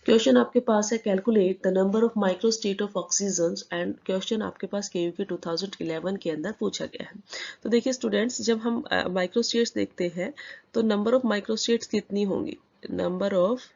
Question आपके पास है calculate the number of microstate of oxygen and question आपके पास केयू के 2011 के अंदर पूछा गया है। तो देखिए स्टूडेंट्स, जब हम माइक्रोस्टेट्स देखते हैं तो नंबर ऑफ माइक्रोस्टेट्स कितनी होंगी, नंबर ऑफ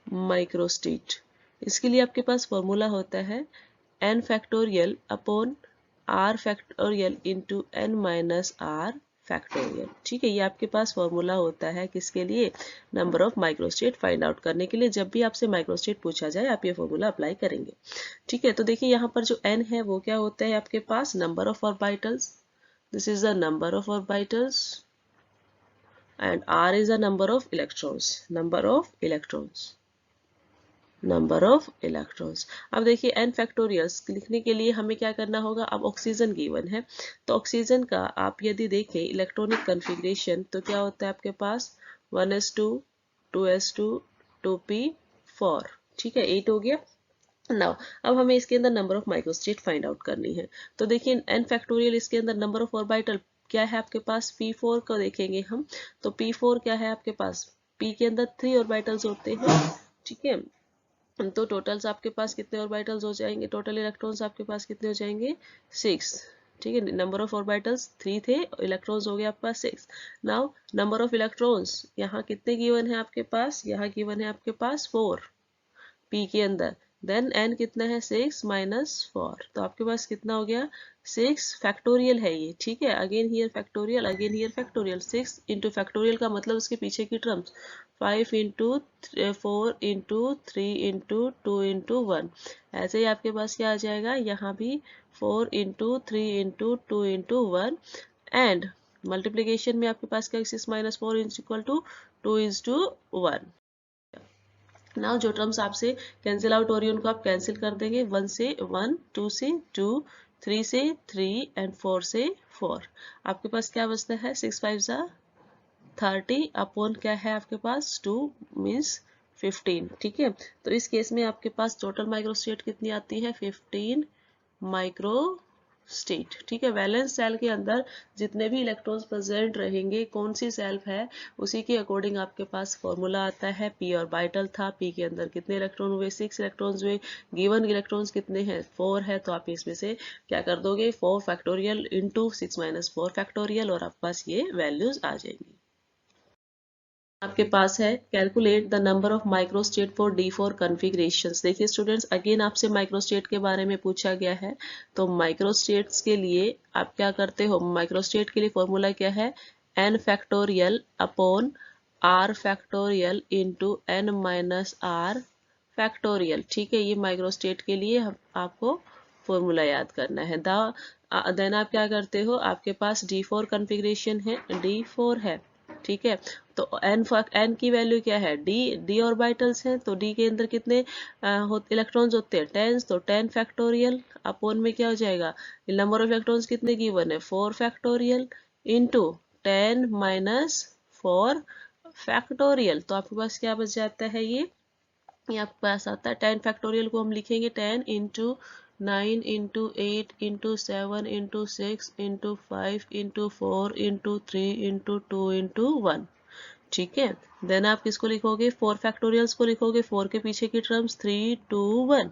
माइक्रोस्टेट, इसके लिए आपके पास फॉर्मूला होता है n factorial upon r factorial into n minus r factorial. ठीक है, ये आपके पास फॉर्मूला होता है किसके लिए, number of microstate find out करने के लिए। जब भी आपसे माइक्रोस्टेट पूछा जाए आप ये फॉर्मूला अप्लाई करेंगे। ठीक है, तो देखिए यहाँ पर जो n है वो क्या होता है आपके पास, number of orbitals, this is the number of orbitals, and r is the number of electrons, number of electrons, number of electrons. अब देखिए n फैक्टोरियल्स लिखने के लिए हमें क्या करना होगा, अब ऑक्सीजन गिवन है तो ऑक्सीजन का आप यदि देखें इलेक्ट्रॉनिक कन्फिग्रेशन तो क्या होता है आपके पास 1s2 2s2 2p4। ठीक है, 8 हो गया। नाउ अब हमें इसके अंदर number of microstate find out करनी है। तो देखिए n फैक्टोरियल, इसके अंदर नंबर ऑफ ऑर्बिटल क्या है आपके पास, p4 को देखेंगे हम तो p4 क्या है आपके पास, p के अंदर 3 ऑर्बिटल्स होते हैं। ठीक है, तो टोटल्स आपके पास कितने ऑर्बिटल्स हो जाएंगे, टोटल इलेक्ट्रॉन्स आपके पास कितने हो जाएंगे 6। ठीक है, नंबर ऑफ ऑर्बिटल्स 3 थे, इलेक्ट्रॉन्स हो गए आपके पास 6। नाउ नंबर ऑफ इलेक्ट्रॉन्स यहाँ कितने गिवन है आपके पास, यहाँ गिवन है आपके पास 4 p के अंदर, देन n कितना है 6 माइनस 4, तो आपके पास कितना हो गया 6 फैक्टोरियल है ये। ठीक है, again here factorial, again here factorial, 6 into factorial का मतलब उसके पीछे की terms 5 into 4 into 3 into 2 into 1, ऐसे ही आपके पास क्या आ जाएगा, यहाँ भी 4 into 3 into 2 into 1, and multiplication में आपके पास क्या 6 minus 4 is equal to 2 is to 1। Now जो टर्म्स आपसे कैंसिल आउट हो रही है उनको आप कैंसिल कर देंगे, 1 से 1, 2 से 2, 3 से 3 एंड 4 से 4। आपके पास क्या बचता है 6 5 जा 30 अपॉन क्या है आपके पास 2 मीन्स 15। ठीक है, तो इस केस में आपके पास टोटल माइक्रोस्टेट कितनी आती है 15 माइक्रो स्टेट। ठीक है, वैलेंस सेल के अंदर जितने भी इलेक्ट्रॉन्स प्रेजेंट रहेंगे, कौन सी सेल्फ है उसी के अकॉर्डिंग आपके पास फॉर्मूला आता है। p ऑर्बिटल था, p के अंदर कितने इलेक्ट्रॉन हुए 6 इलेक्ट्रॉन्स हुए, गिवन इलेक्ट्रॉन्स कितने हैं 4 है, तो आप इसमें से क्या कर दोगे 4 फैक्टोरियल इंटू 6 माइनस 4 फैक्टोरियल और आपके पास ये वैल्यूज आ जाएंगी। आपके पास है calculate the number of microstate for D4 configurations. देखिए स्टूडेंट्स, अगेन आपसे माइक्रोस्टेट के बारे में पूछा गया है, तो माइक्रोस्टेट्स के लिए आप क्या करते हो, माइक्रोस्टेट के लिए फॉर्मूला क्या है n factorial upon r factorial into n minus r factorial. ठीक है, ये माइक्रोस्टेट के लिए आपको फॉर्मूला याद करना है। देन आप क्या करते हो, आपके पास D4 कॉन्फ़िगरेशन है, D4 है। ठीक है, तो n की वैल्यू क्या है, d ऑर्बिटल्स हैं तो d के अंदर कितने इलेक्ट्रॉन्स होते हैं 10, तो 10 फैक्टोरियल अपॉन में क्या हो जाएगा, नंबर ऑफ इलेक्ट्रॉन्स कितने गिवन है 4 फैक्टोरियल इंटू 10 माइनस 4 फैक्टोरियल, तो आपके पास क्या बच जाता है, ये आपके पास आता है 10 फैक्टोरियल को हम लिखेंगे 10 into 9 into 8 into 7 into 6 into 5 into 4 into 3 into 2 into 1। ठीक है, देन आप किसको लिखोगे 4 फैक्टोरियल्स को लिखोगे, 4 के पीछे की टर्म्स 3 2 1।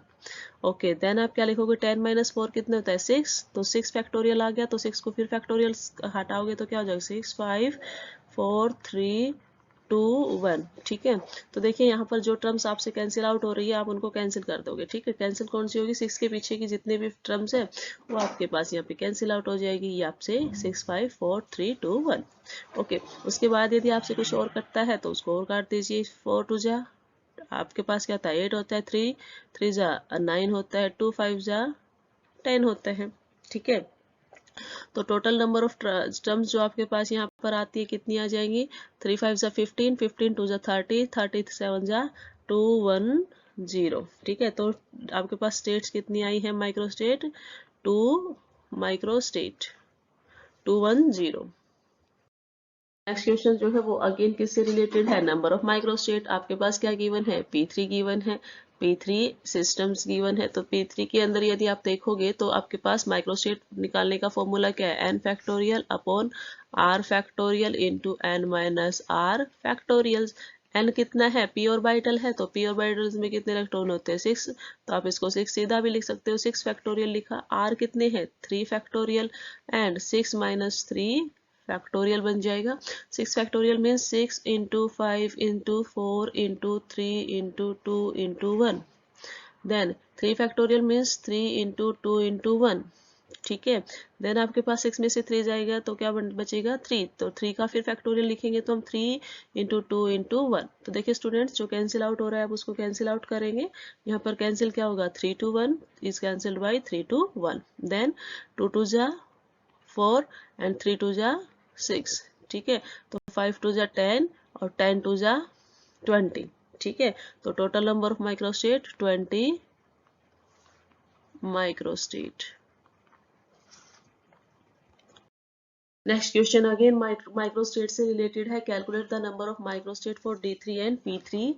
ओके, देन आप क्या लिखोगे 10 माइनस 4 कितने होता है 6, तो 6 फैक्टोरियल आ गया, तो 6 को फिर फैक्टोरियल हटाओगे तो क्या हो जाएगा 6 5 4 3 2 1। ठीक है, तो देखिए यहाँ पर जो टर्म्स आपसे कैंसिल आउट हो रही है आप उनको कैंसिल कर दोगे। ठीक है, कैंसिल कौन सी होगी, 6 के पीछे की जितने भी टर्म्स है वो आपके पास यहाँ पे कैंसिल आउट हो जाएगी, ये आपसे 6 5 4 3 2 1। ओके, उसके बाद यदि आपसे कुछ और कटता है तो उसको और काट दीजिए, 4 टू जा आपके पास क्या होता है 8 होता है, 3 3 जा 9 होता है, 2 5 जा 10 होता है। ठीक है, तो टोटल नंबर ऑफ टर्म्स जो आपके पास यहाँ पर आती है कितनी आ जाएंगी, 3 5 जा 15, 15 2 जा 30, 37 जा 210। ठीक है, तो आपके पास स्टेट्स कितनी आई है माइक्रोस्टेट 2 माइक्रोस्टेट 210। नेक्स्ट क्वेश्चन जो है वो अगेन किससे रिलेटेड है, नंबर ऑफ माइक्रोस्टेट। आपके पास क्या गिवन है P3 गिवन है, P3 सिस्टम्स गिवन है, तो P3 के अंदर यदि आप देखोगे तो आपके पास माइक्रोस्टेट निकालने का फॉर्मूला क्या है n factorial upon r factorial into n minus r factorial. N कितना है, पी ऑर्बिटल है, तो पी ऑर्बिटल्स में कितने इलेक्ट्रॉन होते हैं 6, तो आप इसको 6 सीधा भी लिख सकते हो, 6 फैक्टोरियल लिखा। आर कितने हैं 3 फैक्टोरियल एंड 6 माइनस 3 फैक्टोरियल बन जाएगा। 6 factorial means 6 into 5 into 4 into 3 into 2 into 1, then 3 factorial means 3 into 2 into 1, ठीक है। देन आपके पास 6 में से 3 जाएगा तो क्या बचेगा 3, तो 3 का फिर फैक्टोरियल लिखेंगे तो हम 3 इंटू 2 इंटू 1। तो देखिए स्टूडेंट्स, जो कैंसिल आउट हो रहा है आप उसको कैंसिल आउट करेंगे। यहाँ पर कैंसिल क्या होगा 3 to 1 is cancelled by 3 to 1, then 2 2 जा 4 एंड 3 2 जा 6, ठीक है। तो 5 2 जा 10 और 10 2 जा 20, ठीक है। तो total number of microstate 20 microstate. Next question again microstate से रिलेटेड है। Calculate the number of microstate for D3 and P3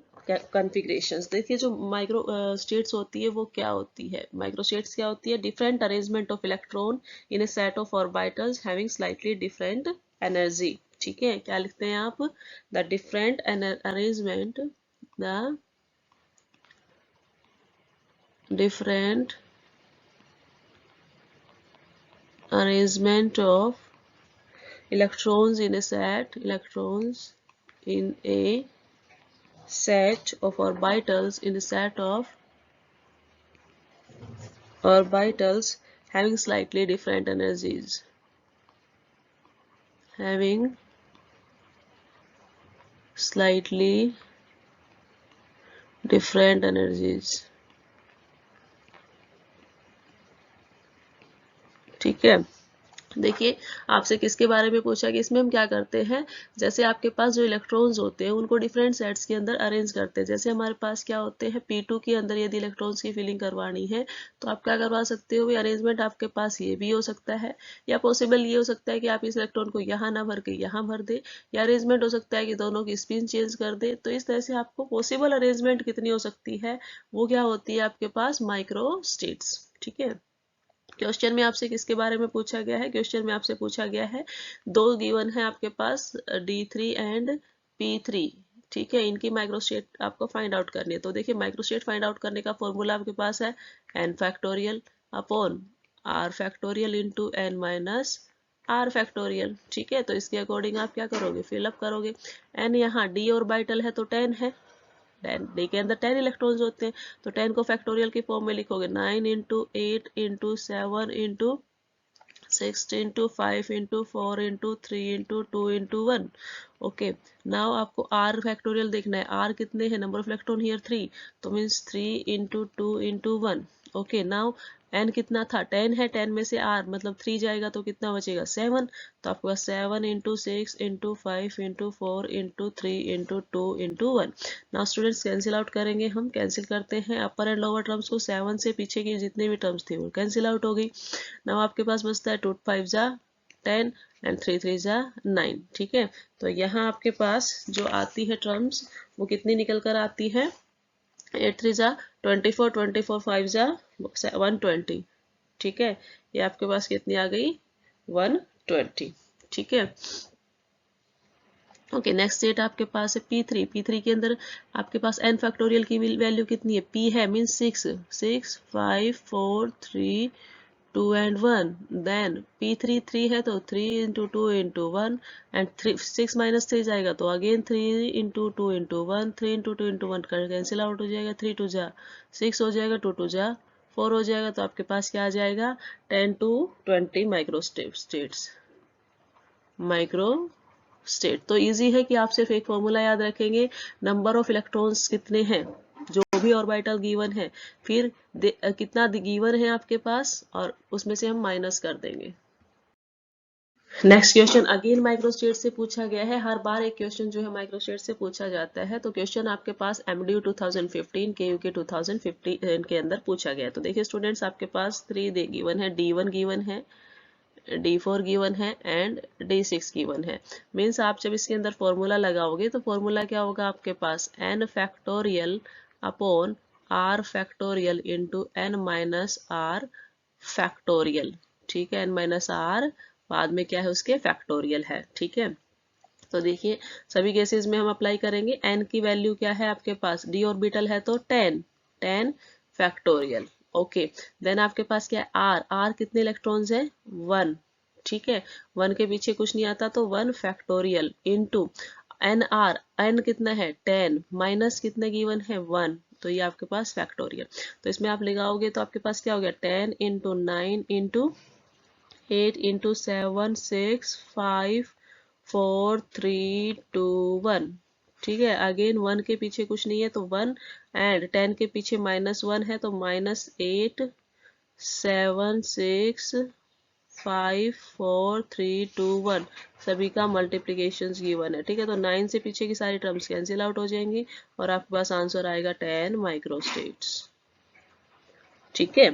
configurations. देखिए जो माइक्रो स्टेट्स होती है वो क्या होती है, माइक्रोस्टेट्स क्या होती है, different arrangement of electron in A set of orbitals having slightly different energy, ठीक है। क्या लिखते हैं आप, the different arrangement, the different arrangement of electrons in a set, electrons in a set of orbitals, in a set of orbitals having slightly different energies, having slightly different energies, ठीक है। देखिए आपसे किसके बारे में पूछा कि इसमें हम क्या करते हैं, जैसे आपके पास जो इलेक्ट्रॉन्स होते हैं उनको डिफरेंट सेट्स के अंदर अरेंज करते हैं। जैसे हमारे पास क्या होते हैं P2 के अंदर यदि इलेक्ट्रॉन्स की फिलिंग करवानी है तो आप क्या करवा सकते हो, अरेंजमेंट आपके पास ये भी हो सकता है, या पॉसिबल ये हो सकता है कि आप इस इलेक्ट्रॉन को यहाँ ना भर के यहाँ भर दे, या अरेंजमेंट हो सकता है कि दोनों की स्पिन चेंज कर दे। तो इस तरह से आपको पॉसिबल अरेंजमेंट कितनी हो सकती है, वो क्या होती है आपके पास माइक्रो स्टेट्स, ठीक है। क्वेश्चन में आपसे किसके बारे में पूछा गया है, क्वेश्चन में आपसे पूछा गया है दो गिवन है आपके पास D3 एंड P3, ठीक है। इनकी माइक्रोस्टेट आपको फाइंड आउट करनी है। तो देखिए माइक्रोस्टेट फाइंड आउट करने का फॉर्मूला आपके पास है n factorial upon r factorial into n minus r factorial, ठीक है। तो इसके अकॉर्डिंग आप क्या करोगे, फिलअप करोगे। n यहाँ d ऑर्बिटल है तो 10 है, 10 डी के अंदर 10 इलेक्ट्रॉन्स होते हैं, तो 10 को फैक्टोरियल की फॉर्म में लिखोगे 9 into 8 into 7 into 6 into 5 into 4 into 3 into 2 into 1। Okay, now आपको r फैक्टोरियल देखना है, r कितने हैं, नंबर ऑफ इलेक्ट्रॉन हियर 3, तो means 3 into 2 into 1। Okay, now n कितना था 10 है, 10 में से r मतलब 3 जाएगा तो कितना बचेगा 7, तो आपके पास 7 into 6 into 5 into 4 into 3 into 2 into 1। Now students cancel out करेंगे, हम कैंसिल करते हैं अपर एंड लोअर टर्म्स को, 7 से पीछे की जितने भी टर्म्स थी वो कैंसिल आउट हो गई। नाउ आपके पास बचता है 2 5 जा 10 एंड 3 3 जा 9, ठीक है। तो यहाँ आपके पास जो आती है टर्म्स वो कितनी निकल कर आती है, 8 3 जा 24, 24 5 जा 120, ठीक है। ये आपके पास कितनी आ गई 120, ठीक है। ओके, नेक्स्ट स्टेट आपके पास है P3, P3 के अंदर आपके पास n फैक्टोरियल की वैल्यू कितनी है, P है मीन्स 6 6 5 4 3 2 एंड 1, देन P3 3 है तो 3 इंटू 2 इंटू 1 एंड 3 6 माइनस 3 जाएगा तो again 3 into 2 into 1, 3 into 2 into 1 कर कैंसिल आउट हो जाएगा, 3 2 जा 6 हो जाएगा, 2 2 जा 4 हो जाएगा, तो आपके पास क्या आ जाएगा 10 to 20 micro states, micro state. तो इजी है कि आप सिर्फ एक फॉर्मूला याद रखेंगे, नंबर ऑफ इलेक्ट्रॉन्स कितने हैं जो भी ऑर्बिटल गिवन है, फिर कितना गिवन है आपके पास और उसमें से हम माइनस कर देंगे। नेक्स्ट क्वेश्चन अगेन माइक्रोस्टेट से पूछा गया है, हर बार एक क्वेश्चन जो है माइक्रोस्टेट से पूछा जाता है। तो क्वेश्चन आपके पास MDU 2015 KUK 2015 के अंदर पूछा गया है। तो देखिए स्टूडेंट्स आपके पास 3 गिवन है, D1 गिवन है, D4 गिवन है एंड D6 गिवन है। मीन्स आप जब इसके अंदर फॉर्मूला लगाओगे तो फॉर्मूला क्या होगा आपके पास n factorial upon r factorial into n minus r factorial, ठीक है। n माइनस r बाद में क्या है उसके फैक्टोरियल है, ठीक है। तो देखिए सभी केसेस में हम अप्लाई करेंगे। n की वैल्यू क्या है आपके पास, d ऑर्बिटल है तो 10 फैक्टोरियल। ओके, देन आपके पास क्या है r कितने इलेक्ट्रॉन्स है 1, ठीक है, 1 के पीछे कुछ नहीं आता तो 1 फैक्टोरियल इंटू n कितना है 10 माइनस कितना गिवन है 1, तो ये आपके पास फैक्टोरियल। तो इसमें आप लगाओगे तो आपके पास क्या हो गया 10 इंटू 9 इंटू 8 इंटू 7 6 5 4 3 2 1, ठीक है। अगेन 1 के पीछे कुछ नहीं है तो 1 एंड 10 के पीछे -1 है तो -8 7 6 5 4 3 2 1, सभी का मल्टीप्लीकेशन गिवन है, ठीक है। तो 9 से पीछे की सारी टर्म्स कैंसिल आउट हो जाएंगी और आपके पास आंसर आएगा 10 माइक्रोस्टेट्स, ठीक है।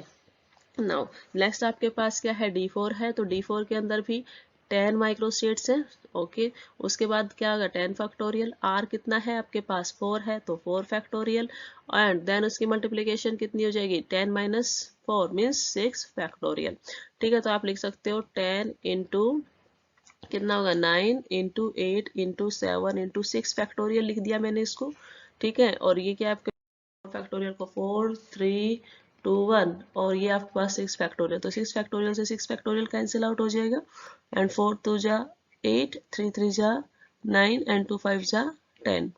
नाउ नेक्स्ट आपके पास क्या है D4 है, तो D4 के अंदर भी 10 माइक्रोस्टेट्स है। ओके, उसके बाद क्या होगा 10 फैक्टोरियल, R कितना है आपके पास 4 है तो 4 फैक्टोरियल एंड देन उसकी मल्टीप्लिकेशन कितनी हो जाएगी 10 माइनस 4 मीन्स 6 फैक्टोरियल, ठीक है। तो आप लिख सकते हो 10 इंटू कितना होगा 9 इंटू 8 इंटू 7 इंटू 6 फैक्टोरियल लिख दिया मैंने इसको, ठीक है। और ये क्या आपके फैक्टोरियल को 4 3 2 1 और ये आपके पास 6 फैक्टोरियल, तो 6 फैक्टोरियल से 6 फैक्टोरियल कैंसिल आउट हो जाएगा एंड 4 2 जा 8 3 3 जा 9 एंड 2 5 जा 10,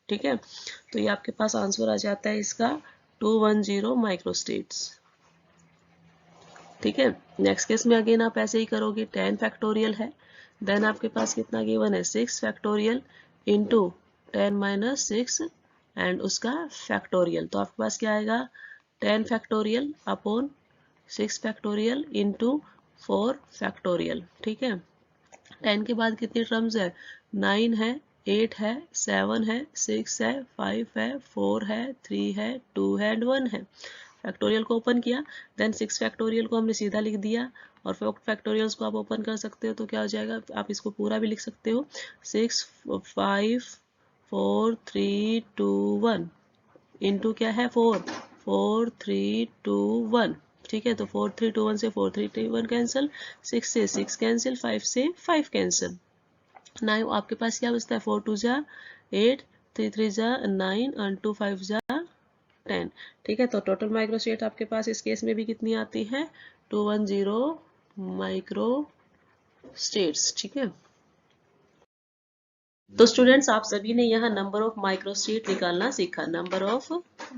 ठीक है। तो ये आपके पास आंसर आ जाता है इसका 210 माइक्रोस्टेट्स, ठीक है। नेक्स्ट केस में अगेन आप ऐसे ही करोगे 10 फैक्टोरियल है, देन आपके पास कितना गिवन है 6 फैक्टोरियल इंटू 10 माइनस 6 एंड उसका फैक्टोरियल, तो आपके पास क्या आएगा 10 factorial upon 6 factorial into 4 factorial, ठीक है। 10 के बाद कितनी टर्म्स है 9 है 8 है 7 है 6 है 5 है 4 है 3 है 2 है एंड 1 है। फैक्टोरियल को ओपन किया, देन 6 फैक्टोरियल को हमने सीधा लिख दिया और 4 फैक्टोरियल्स को आप ओपन कर सकते हो तो क्या हो जाएगा, आप इसको पूरा भी लिख सकते हो 6 5 4 3 2 1 इंटू क्या है 4 4 3 2 1, ठीक है। तो 4 3 2 1 से 4 3 2 1 कैंसिल, 6 से 6 कैंसिल, 5 से 5 कैंसिल। नाउ आपके पास क्या बचता है 4 2 जा 8 3 3 जा 9 एंड 2 5 जा 10, ठीक है। तो टोटल माइक्रोस्टेट आपके पास इस केस में भी कितनी आती है 210 माइक्रो स्टेट्स, ठीक है। तो स्टूडेंट्स आप सभी ने यहाँ नंबर ऑफ माइक्रोस्टेट निकालना सीखा। नंबर ऑफ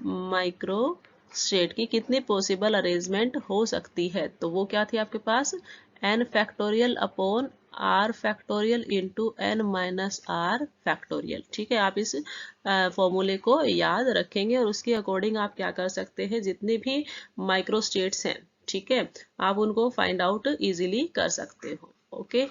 माइक्रोस्टेट की कितनी पॉसिबल अरेंजमेंट हो सकती है, तो वो क्या थी आपके पास n factorial upon r factorial into n minus r factorial, ठीक है। आप इस फॉर्मूले को याद रखेंगे और उसके अकॉर्डिंग आप क्या कर सकते हैं, जितने भी माइक्रोस्टेट्स हैं, ठीक है, आप उनको फाइंड आउट इजीली कर सकते हो। ओके।